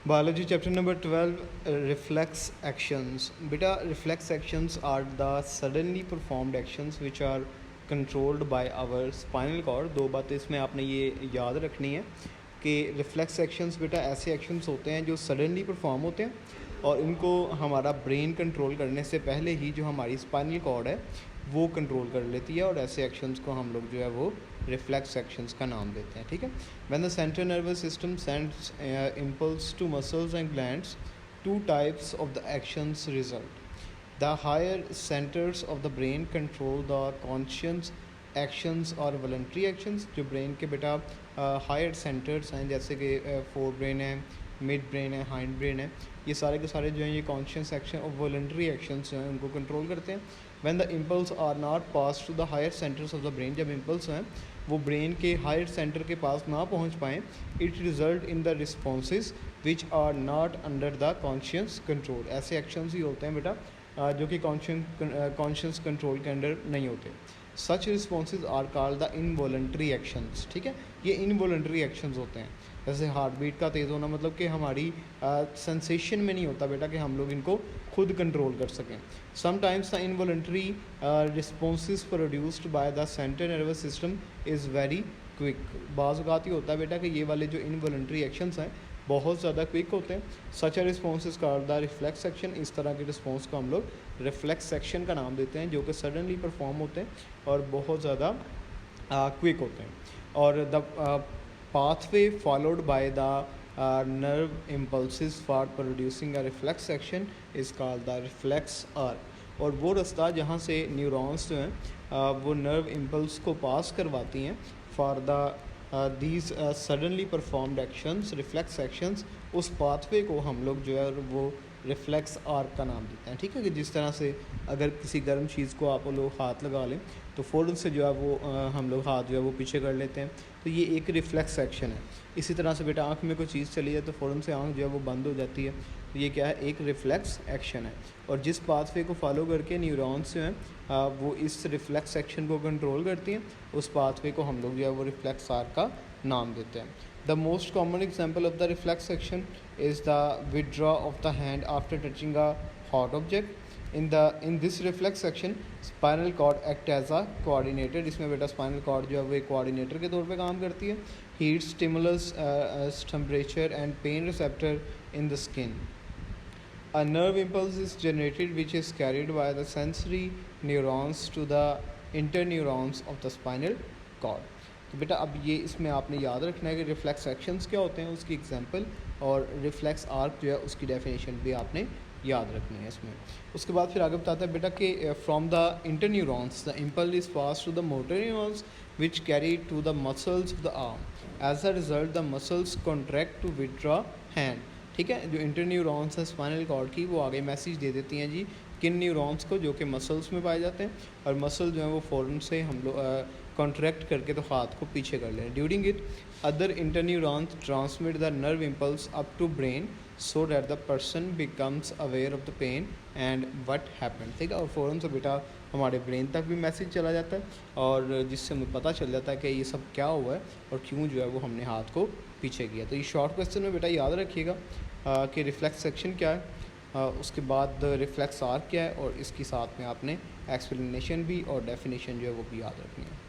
Biology chapter number 12, reflex actions. Beta, reflex actions are the suddenly performed actions which are controlled by our spinal cord. दो बातें इसमें आपने ये याद रखनी है कि रिफ्लेक्स एक्शंस बेटा ऐसे एक्शंस होते हैं जो सडनली परफॉर्म होते हैं और इनको हमारा ब्रेन कंट्रोल करने से पहले ही जो हमारी स्पाइनल कॉर्ड है वो कंट्रोल कर लेती है और ऐसे एक्शंस को हम लोग जो है वो रिफ्लेक्स एक्शंस का नाम देते हैं। ठीक है। When the central nervous system sends impulse to muscles and glands, two types of the actions result. The higher centres of the brain control the conscious actions और वॉलंटरी एक्शंस। जो brain के बेटा हायर सेंटर्स हैं जैसे कि fore brain है, mid brain है, hind brain है, ये सारे के सारे जो हैं ये कॉन्शियस एक्शन और वॉलंटरी एक्शंस जो हैं उनको कंट्रोल करते हैं। When the impulse are not pass to the higher centres of the brain, जब इम्पल्स हैं वो ब्रेन के हायर सेंटर के पास ना पहुंच पाएँ, it result in the responses which are not under the conscious control. ऐसे एक्शंस ही होते हैं बेटा जो कि कॉन्शियस कंट्रोल के अंडर नहीं होते। Such responses are called the involuntary actions. ठीक है, ये इनवॉलंटरी एक्शंस होते हैं। जैसे हार्ट बीट का तेज़ होना मतलब कि हमारी सेंसेशन में नहीं होता बेटा कि हम लोग इनको खुद कंट्रोल कर सकें। Sometimes the involuntary responses produced by the central nervous system is very quick. बाज़ औक़ात ही होता है बेटा कि ये वाले जो इनवॉलंटरी एक्शंस हैं बहुत ज़्यादा क्विक होते हैं। Such a response is called the reflex action. इस तरह के रिस्पॉन्स को हम लोग रिफ्लेक्स एक्शन का नाम देते हैं जो कि सडनली परफॉर्म होते हैं और बहुत ज़्यादा क्विक होते हैं। और the pathway followed by the nerve impulses for producing a reflex action is called the reflex arc। और वो रास्ता जहाँ से न्यूरॉन्स जो हैं वो नर्व इम्पल्स को पास करवाती हैं for the these suddenly performed actions, reflex actions, उस पाथवे को हम लोग जो है वो रिफ्लेक्स आर्क का नाम देते हैं। ठीक है, कि जिस तरह से अगर किसी गर्म चीज़ को आप लोग हाथ लगा लें तो फ़ौरन से जो है वो हम लोग हाथ जो है वो पीछे कर लेते हैं, तो ये एक रिफ्लेक्स एक्शन है। इसी तरह से बेटा आँख में कोई चीज़ चली जाए तो फ़ौरन से आँख जो है वो बंद हो जाती है, तो ये क्या है, एक रिफ्लेक्स एक्शन है। और जिस पाथवे को फॉलो करके न्यूरॉन्स जो हैं वो इस रिफ्लेक्स एक्शन को कंट्रोल करती हैं, उस पाथवे को हम लोग जो है वो रिफ्लेक्स आर्क का नाम देते हैं। The most common example of the reflex action is the withdraw of the hand after touching a hot object. In this reflex action, spinal cord act as a coordinator। इसमें बेटा spinal cord जो है वो एक coordinator के तौर पे काम करती है। Heat stimulus, temperature and pain receptor in the skin। A nerve impulse is generated which is carried by the sensory neurons to the interneurons of the spinal cord। तो बेटा अब ये इसमें आपने याद रखना है कि रिफ्लेक्स एक्शंस क्या होते हैं, उसकी एग्जांपल, और रिफ्लेक्स आर्क जो है उसकी डेफिनेशन भी आपने याद रखनी है इसमें। उसके बाद फिर आगे बताता है बेटा कि from the interneurons the impulse is pass to the motor neurons which carry to the muscles of the arm. As a result the muscles contract to withdraw hand. ठीक है, जो इंटरन्यूरॉन्स हैं स्पाइनल कॉर्ड की वो आगे message दे देती हैं जी किन न्यूरॉन्स को, जो कि मसल्स में पाए जाते हैं, और मसल जो है वो फ़ौरन से हम लोग कॉन्ट्रैक्ट करके तो हाथ को पीछे कर लें। During it other interneurons transmit the nerve impulse up to brain so that the person becomes aware of the pain and what happened. ठीक है, और फ़ौरन से बेटा हमारे ब्रेन तक भी मैसेज चला जाता है और जिससे हमें पता चल जाता है कि ये सब क्या हुआ है और क्यों जो है वो हमने हाथ को पीछे किया। तो ये शॉर्ट क्वेश्चन में बेटा याद रखिएगा कि रिफ्लेक्स एक्शन क्या है, उसके बाद रिफ्लेक्स आर्क क्या है, और इसके साथ में आपने एक्सप्लेनेशन भी और डेफिनेशन जो है वो भी याद रखनी है।